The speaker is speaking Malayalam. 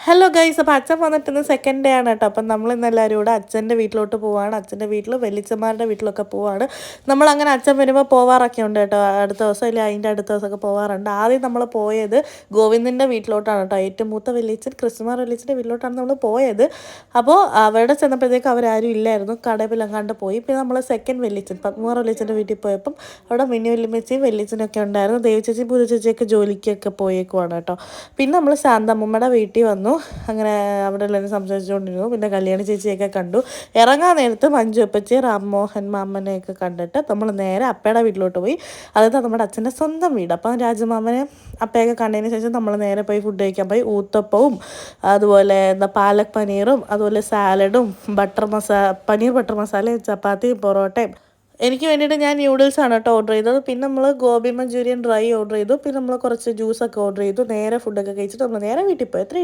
ഹലോ ഗൈസ്, അപ്പോൾ അച്ഛൻ വന്നിട്ട് ഇന്ന് സെക്കൻഡ് ഡേ ആണ് കേട്ടോ. അപ്പം നമ്മൾ ഇന്നെല്ലാവരും കൂടെ അച്ഛൻ്റെ വീട്ടിലോട്ട് പോവാണ്. അച്ഛൻ്റെ വീട്ടിൽ വലിച്ചന്മാരുടെ വീട്ടിലൊക്കെ പോവാണ്. നമ്മളങ്ങനെ അച്ഛൻ വരുമ്പോൾ പോവാറൊക്കെ ഉണ്ട് കേട്ടോ. അടുത്ത ദിവസം ഇല്ല അതിൻ്റെ അടുത്ത ദിവസമൊക്കെ പോവാറുണ്ട്. ആദ്യം നമ്മൾ പോയത് ഗോവിന്ദൻ്റെ വീട്ടിലോട്ടാണ് കേട്ടോ. ഏറ്റവും മൂത്ത വലിയച്ഛൻ ക്രിസ്തുമാർ വലിയച്ഛൻ്റെ വീട്ടിലോട്ടാണ് നമ്മൾ പോയത്. അപ്പോൾ അവിടെ ചെന്നപ്പോഴത്തേക്ക് അവരാരും ഇല്ലായിരുന്നു, കടവിലങ്ങാണ്ട് പോയി. പിന്നെ നമ്മൾ സെക്കൻഡ് വലിയച്ഛൻ പത്മകുമാർ വലിയച്ഛൻ്റെ വീട്ടിൽ പോയപ്പം അവിടെ മിനി വല്യമ്മച്ചിയും വലിയച്ഛനൊക്കെ ഉണ്ടായിരുന്നു. ദേവി ചേച്ചി പൂജ ചേച്ചിയൊക്കെ ജോലിക്കൊക്കെ പോയേക്കുവാണ് കേട്ടോ. പിന്നെ നമ്മൾ ശാന്തമ്മയുടെ വീട്ടിൽ വന്നു. അങ്ങനെ അവിടെ എല്ലാവരും സംസാരിച്ചുകൊണ്ടിരുന്നു. പിന്നെ കല്യാണി ചേച്ചിയൊക്കെ കണ്ടു. ഇറങ്ങാൻ നേരത്ത് മഞ്ജു അപ്പച്ചി റാംമോഹൻ മാമനെയൊക്കെ കണ്ടിട്ട് നമ്മൾ നേരെ അപ്പയുടെ വീട്ടിലോട്ട് പോയി. അതായത് നമ്മുടെ അച്ഛൻ്റെ സ്വന്തം വീട്. അപ്പം രാജമാമനെ അപ്പയൊക്കെ കണ്ടതിന് ശേഷം നമ്മൾ നേരെ പോയി ഫുഡ് കഴിക്കാൻ പോയി. ഊത്തപ്പവും അതുപോലെ പാലക് പനീറും അതുപോലെ സാലഡും പനീർ ബട്ടർ മസാലയും ചപ്പാത്തിയും പൊറോട്ടയും. എനിക്ക് വേണ്ടിയിട്ട് ഞാൻ ന്യൂഡിൽസാണ് കേട്ടോ ഓർഡർ ചെയ്തത്. പിന്നെ നമ്മൾ ഗോബി മഞ്ചൂരിയൻ ഡ്രൈ ഓർഡർ ചെയ്തു. പിന്നെ നമ്മൾ കുറച്ച് ജ്യൂസൊക്കെ ഓർഡർ ചെയ്തു. നേരെ ഫുഡൊക്കെ കഴിച്ചിട്ട് നമ്മൾ നേരെ വീട്ടിൽ പോയി. അത്രയും